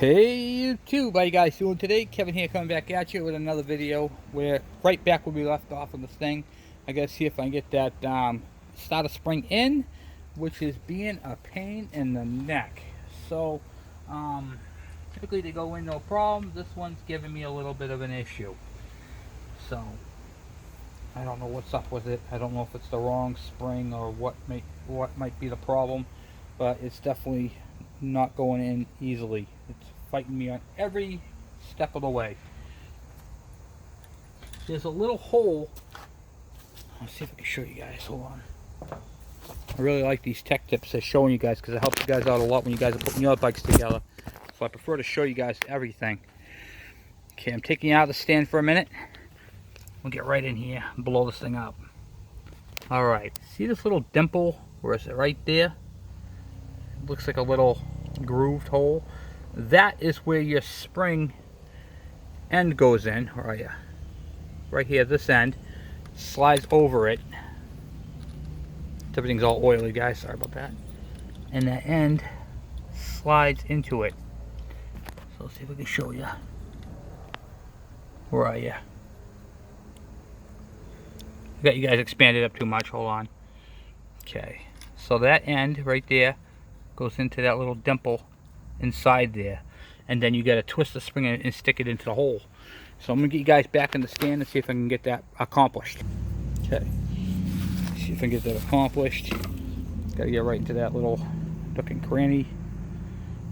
Hey YouTube, how you guys doing today? Kevin here, coming back at you with another video. We're right back where we left off on this thing. I gotta see if I can get that starter spring in, which is being a pain in the neck. So typically they go in no problem. This one's giving me a little bit of an issue. So I don't know what's up with it. I don't know if it's the wrong spring or what might be the problem, but it's definitely not going in easily. It's fighting me on every step of the way. There's a little hole. Let's see if I can show you guys. Hold on. I really like these tech tips they're showing you guys because it helps you guys out a lot when you guys are putting your bikes together. So I prefer to show you guys everything. Okay, I'm taking you out of the stand for a minute. We'll get right in here and blow this thing up. Alright, see this little dimple? Where is it? Right there? It looks like a little grooved hole. That is where your spring end goes in. Where are you? Right here, this end slides over it. Everything's all oily, guys. Sorry about that. And that end slides into it. So let's see if we can show you. Where are you? I got you guys expanded up too much. Hold on. Okay. So that end right there goes into that little dimple inside there, and then you got to twist the spring and stick it into the hole. So I'm gonna get you guys back in the stand and see if I can get that accomplished. Okay, see if I can get that accomplished. Got to get right into that little nook and cranny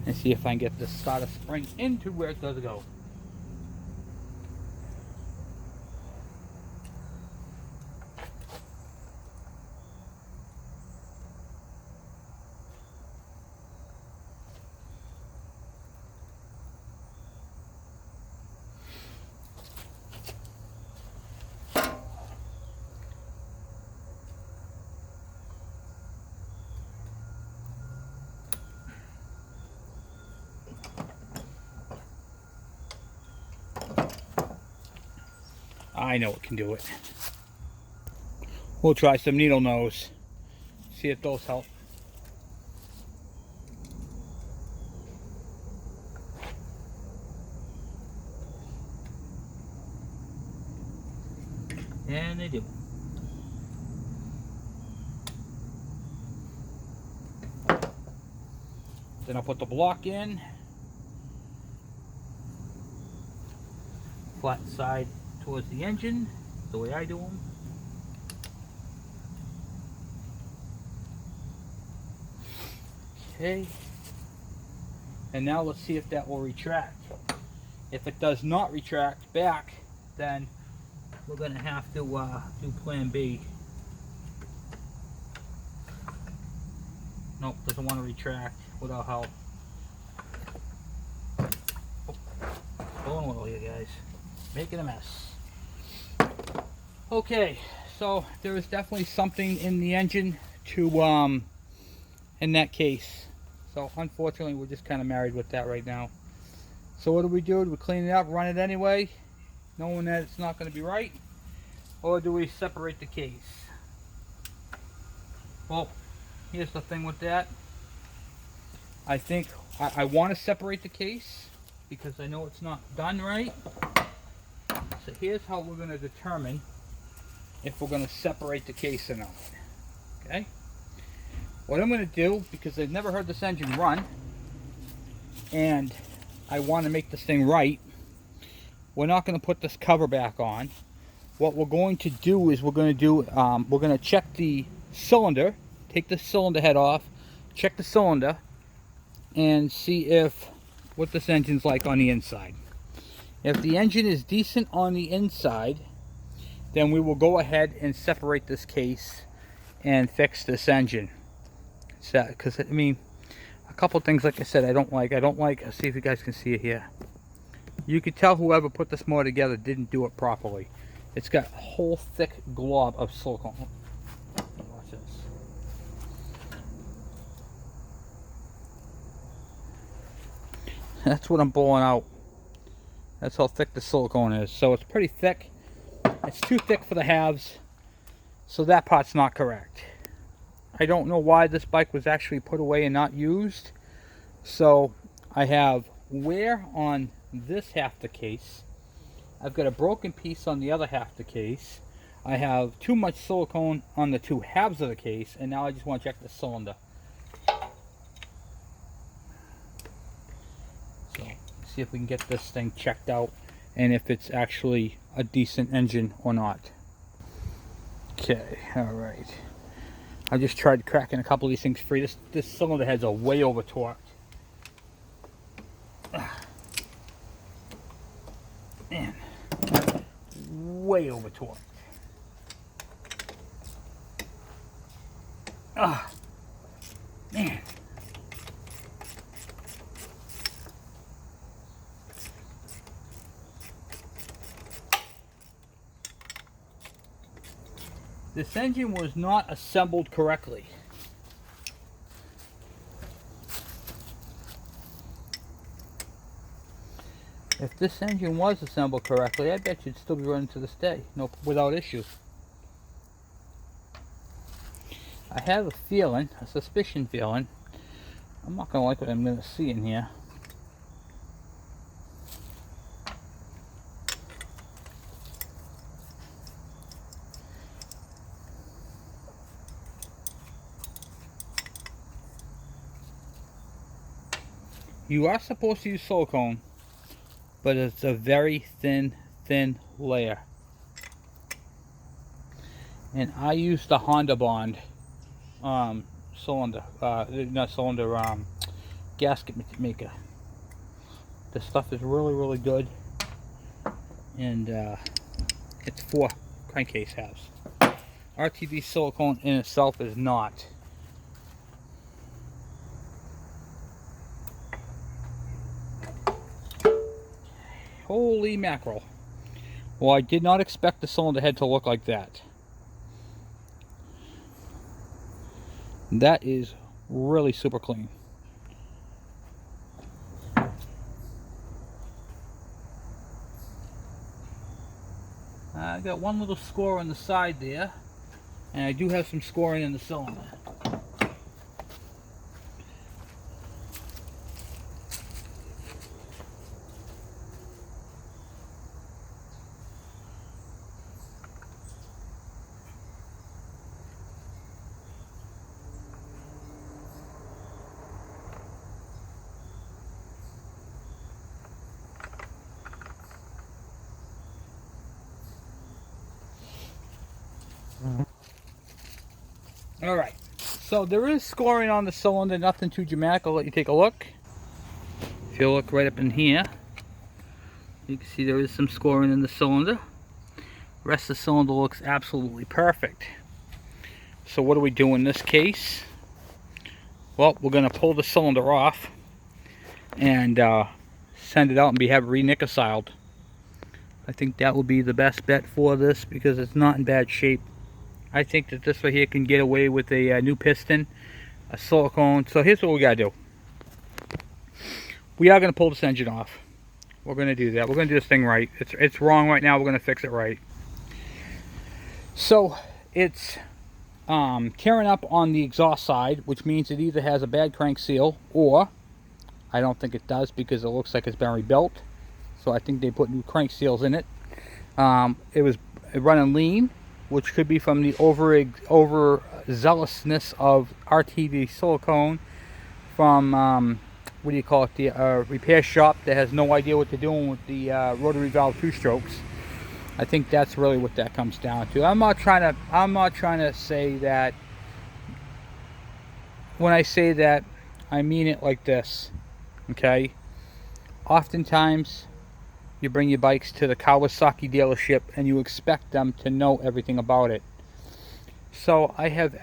and see if I can get the starter spring into where it does go. I know it can do it. We'll try some needle nose. See if those help. And they do. Then I'll put the block in. Flat side towards the engine, the way I do them. Okay. And now let's see if that will retract. If it does not retract back, then we're going to have to do plan B. Nope, doesn't want to retract without help. Going well here, guys. Making a mess. Okay, so there is definitely something in the engine to in that case. So unfortunately we're just kind of married with that right now. So what do? We clean it up, run it anyway, knowing that it's not going to be right? Or do we separate the case? Well, here's the thing with that. I think I want to separate the case because I know it's not done right. So here's how we're going to determine if we're going to separate the case or not. Okay? What I'm going to do, because I've never heard this engine run, and I want to make this thing right, we're not going to put this cover back on. What we're going to do is we're going to check the cylinder, take the cylinder head off, check the cylinder, and see what this engine's like on the inside. If the engine is decent on the inside, then we will go ahead and separate this case and fix this engine. So, because I mean, a couple things, like I said, I don't like. Let's see if you guys can see it here. You could tell whoever put this motor together didn't do it properly. It's got a whole thick glob of silicone. Watch this. That's what I'm blowing out. That's how thick the silicone is. So it's pretty thick. It's too thick for the halves, so that part's not correct. I don't know why this bike was actually put away and not used. So I have wear on this half the case. I've got a broken piece on the other half the case. I have too much silicone on the two halves of the case, and now I just want to check the cylinder. So, see if we can get this thing checked out and if it's actually a decent engine or not. Okay, alright. I just tried cracking a couple of these things free. This cylinder heads are way over torqued. Man, way over torqued. Man. This engine was not assembled correctly. If this engine was assembled correctly, I bet you'd still be running to this day, without issue. I have a feeling, a suspicion feeling, I'm not going to like what I'm going to see in here. You are supposed to use silicone, but it's a very thin layer. And I use the Honda Bond cylinder, not cylinder, gasket maker. This stuff is really good, and it's 4 crankcase halves. RTV silicone in itself is not. Holy mackerel. Well, I did not expect the cylinder head to look like that. That is really super clean. I got one little score on the side there, and I do have some scoring in the cylinder. Alright, so there is scoring on the cylinder, nothing too dramatic. I'll let you take a look. If you look right up in here, you can see there is some scoring in the cylinder. The rest of the cylinder looks absolutely perfect. So what do we do in this case? Well, we're going to pull the cylinder off and send it out and have it re-nickel-siled. I think that will be the best bet for this because it's not in bad shape. I think that this right here can get away with a new piston, a silicone. So here's what we got to do. We are going to pull this engine off. We're going to do that. We're going to do this thing right. It's wrong right now. We're going to fix it right. So it's tearing up on the exhaust side, which means it either has a bad crank seal or I don't think it does because it looks like it's been rebuilt. So I think they put new crank seals in it. It was running lean, which could be from the overzealousness of RTV silicone from, what do you call it, the repair shop that has no idea what they're doing with the rotary valve 2-strokes. I think that's really what that comes down to. I'm not trying to say that. When I say that, I mean it like this, okay? Oftentimes, you bring your bikes to the Kawasaki dealership and you expect them to know everything about it. So I have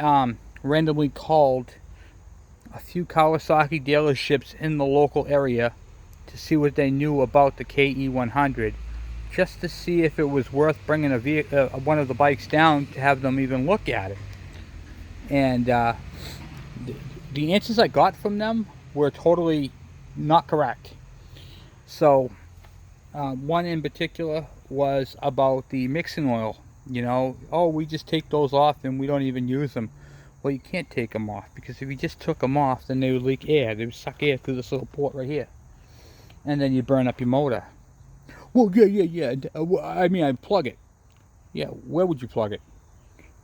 randomly called a few Kawasaki dealerships in the local area to see what they knew about the ke100, just to see if it was worth bringing one of the bikes down to have them even look at it. And the answers I got from them were totally not correct. So one in particular was about the mixing oil. You know, oh, we just take those off and we don't even use them. Well, you can't take them off because if you just took them off, then they would leak air. They would suck air through this little port right here. and then you burn up your motor. Well, yeah. I mean, I plug it. Yeah, where would you plug it?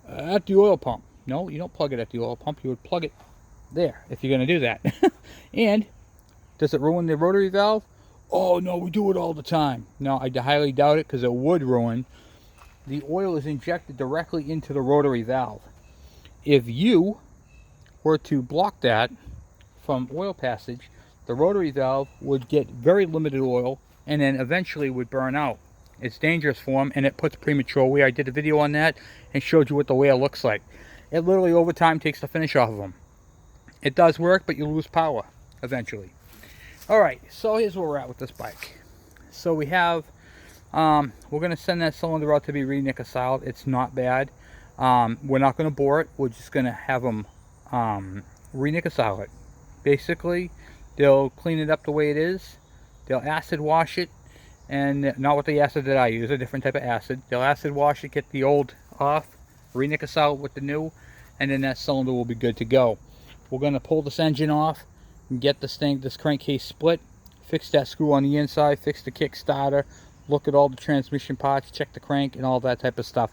At the oil pump. No, you don't plug it at the oil pump. You would plug it there if you're going to do that. And does it ruin the rotary valve? Oh, no, we do it all the time. No, I highly doubt it, because it would ruin. The oil is injected directly into the rotary valve. If you were to block that from oil passage, the rotary valve would get very limited oil and then eventually would burn out. It's dangerous for them, and it puts premature wear. I did a video on that and showed you what the wear looks like. It literally over time takes the finish off of them. It does work, but you lose power eventually. Alright, so here's where we're at with this bike. So we have, we're going to send that cylinder out to be re-nickel-siled. It's not bad. We're not going to bore it. We're just going to have them re-nickel-sile it. Basically, they'll clean it up the way it is. They'll acid wash it, and not with the acid that I use, a different type of acid. They'll acid wash it, get the old off, re-nickel-sile it with the new, and then that cylinder will be good to go. We're going to pull this engine off and get this crankcase split, fix that screw on the inside, fix the kickstarter, look at all the transmission parts, check the crank, and all that type of stuff.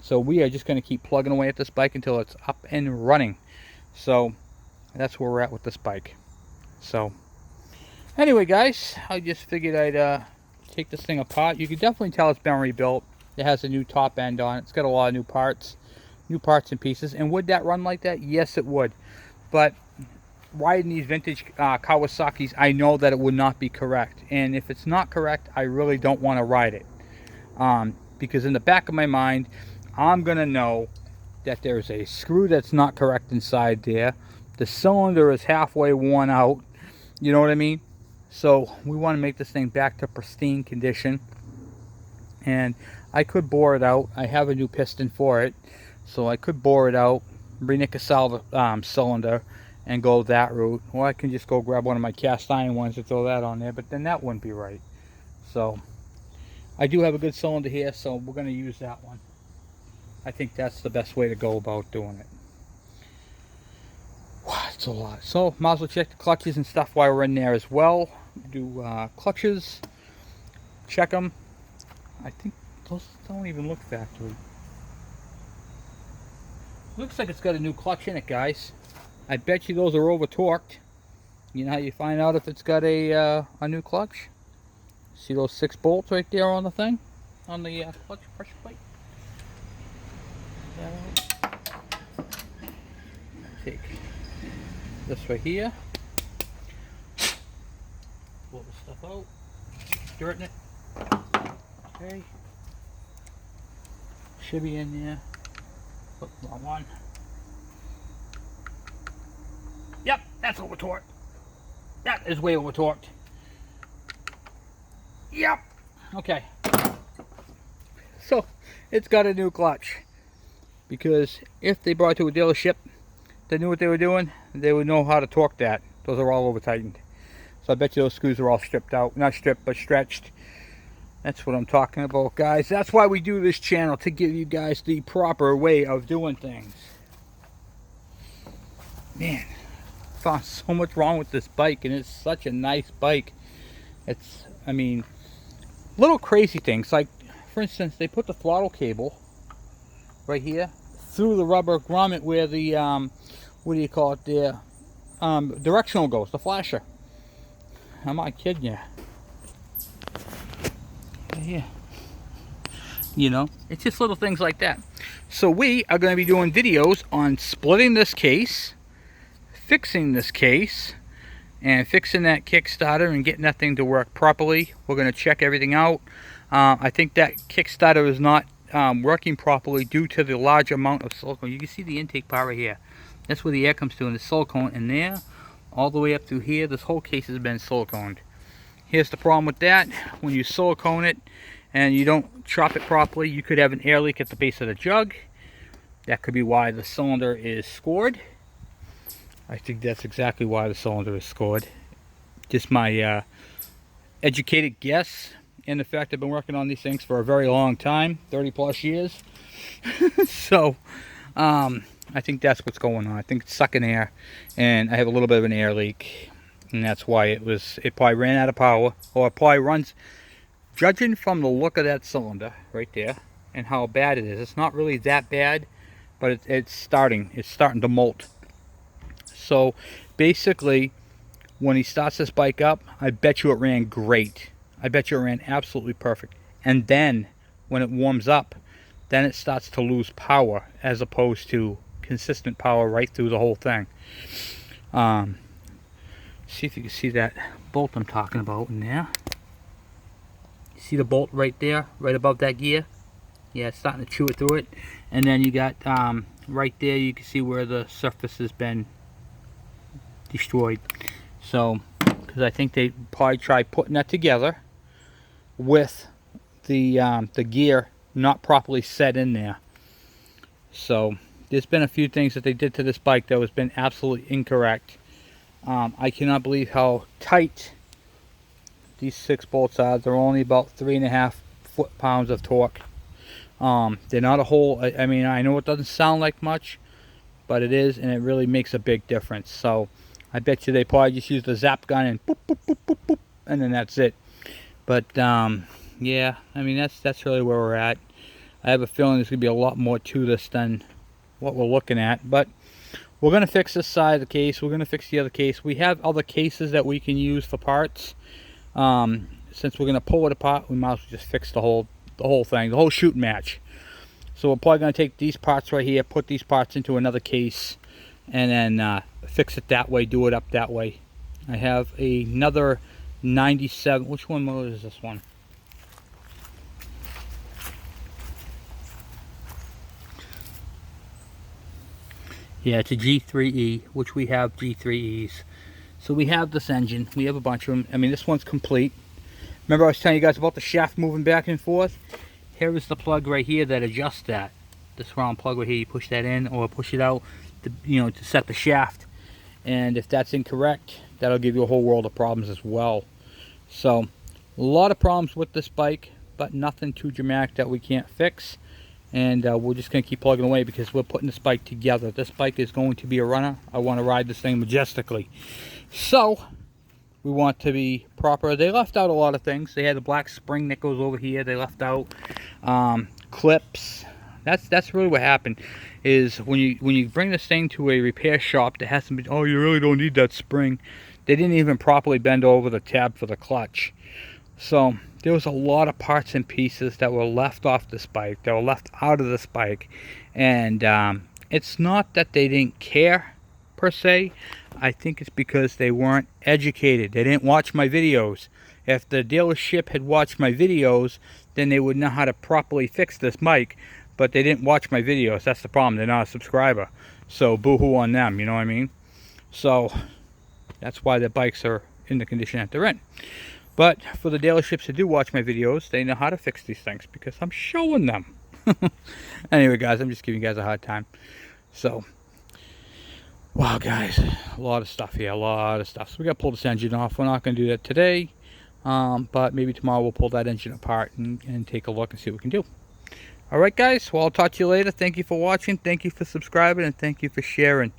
So we are just going to keep plugging away at this bike until it's up and running. So that's where we're at with this bike. So anyway, guys, I just figured I'd take this thing apart. You can definitely tell it's been rebuilt. It has a new top end on it. It's got a lot of new parts and pieces. And would that run like that? Yes, it would. But riding these vintage Kawasaki's, I know that it would not be correct. And if it's not correct, I really don't want to ride it. Because in the back of my mind, I'm going to know that there's a screw that's not correct inside there. The cylinder is halfway worn out. You know what I mean? So we want to make this thing back to pristine condition. And I could bore it out. I have a new piston for it. So I could bore it out, re-nickel-sile the cylinder, and go that route. Or I can just go grab one of my cast iron ones and throw that on there. But then that wouldn't be right. So I do have a good cylinder here, so we're going to use that one. I think that's the best way to go about doing it. Wow, it's a lot. So might as well check the clutches and stuff while we're in there as well. Do clutches, check them. I think those don't even look factory. Looks like it's got a new clutch in it, guys. I bet you those are over torqued. You know how you find out if it's got a new clutch? See those 6 bolts right there on the thing, on the clutch pressure plate. Take this right here, pull the stuff out, straighten it. Okay, should be in there. Put the wrong one. Yep, that's over torqued. That is way over torqued. Yep. Okay. So it's got a new clutch. Because if they brought it to a dealership, they knew what they were doing, they would know how to torque that. Those are all over tightened. So I bet you those screws are all stripped out. Not stripped, but stretched. That's what I'm talking about, guys. That's why we do this channel, to give you guys the proper way of doing things. Man, I found so much wrong with this bike, and it's such a nice bike. It's, I mean, little crazy things. Like, for instance, they put the throttle cable right here through the rubber grommet where the what do you call it there, directional goes, the flasher. I'm not kidding you. Right here. You know, it's just little things like that. So we are going to be doing videos on splitting this case, fixing this case, and fixing that kickstarter and getting that thing to work properly. We're going to check everything out. I think that kickstarter is not working properly due to the large amount of silicone. You can see the intake part right here. That's where the air comes to, and the silicone in there, all the way up through here. This whole case has been siliconed. Here's the problem with that. When you silicone it and you don't chop it properly, you could have an air leak at the base of the jug. That could be why the cylinder is scored. I think that's exactly why the cylinder is scored. Just my educated guess, and the fact I've been working on these things for a very long time, 30 plus years. So I think that's what's going on. I think it's sucking air, and I have a little bit of an air leak. and that's why it probably ran out of power, or it probably runs, judging from the look of that cylinder right there and how bad it is. It's not really that bad, but it's starting to molt. So basically, when he starts this bike up, I bet you it ran great. I bet you it ran absolutely perfect. And then when it warms up, then it starts to lose power as opposed to consistent power right through the whole thing. See if you can see that bolt I'm talking about in there. See the bolt right there, right above that gear? Yeah, it's starting to chew it through it. And then you got right there, you can see where the surface has been destroyed. So, because I think they probably tried putting that together with the gear not properly set in there. So, there's been a few things that they did to this bike that has been absolutely incorrect. I cannot believe how tight these 6 bolts are. They're only about 3.5 foot-pounds of torque. They're not a whole, I mean, I know it doesn't sound like much, but it is, and it really makes a big difference. So I bet you they probably just use the zap gun and boop, boop, boop, boop, boop, and then that's it. But yeah, I mean, that's really where we're at. I have a feeling there's gonna be a lot more to this than what we're looking at, but we're gonna fix this side of the case. We're gonna fix the other case. We have other cases that we can use for parts. Since we're gonna pull it apart, we might as well just fix the whole thing, the whole shooting match. So we're probably gonna take these parts right here, put these parts into another case, and then fix it that way, do it up that way. I have another 97. Which one model is this one? Yeah, it's a G3E, which we have G3Es. So we have this engine. We have a bunch of them. I mean, this one's complete. Remember I was telling you guys about the shaft moving back and forth? Here is the plug right here that adjusts that. This round plug right here, you push that in or push it out, to set the shaft. And if that's incorrect, that'll give you a whole world of problems as well. So, a lot of problems with this bike, but nothing too dramatic that we can't fix. And we're just going to keep plugging away because we're putting this bike together. This bike is going to be a runner. I want to ride this thing majestically. So, we want to be proper. They left out a lot of things. They had the black spring that goes over here. They left out clips. That's really what happened. Is when you bring this thing to a repair shop that has some, oh, you really don't need that spring. They didn't even properly bend over the tab for the clutch. So there was a lot of parts and pieces that were left off this bike, that were left out of this bike. And it's not that they didn't care per se. I think it's because they weren't educated. They didn't watch my videos. If the dealership had watched my videos, then they would know how to properly fix this bike. But they didn't watch my videos. That's the problem. They're not a subscriber. So boo-hoo on them, you know what I mean? So that's why the bikes are in the condition that they're in. But for the dealerships that do watch my videos, they know how to fix these things because I'm showing them. Anyway, guys, I'm just giving you guys a hard time. So, wow, guys, a lot of stuff here, a lot of stuff. So we got to pull this engine off. We're not going to do that today, but maybe tomorrow we'll pull that engine apart and take a look and see what we can do. All right, guys, well, I'll talk to you later. Thank you for watching. Thank you for subscribing, and thank you for sharing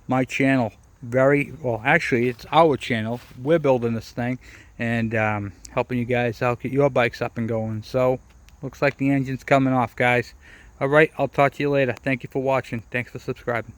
my channel. Actually, it's our channel. We're building this thing and helping you guys out, get your bikes up and going. So, looks like the engine's coming off, guys. All right, I'll talk to you later. Thank you for watching. Thanks for subscribing.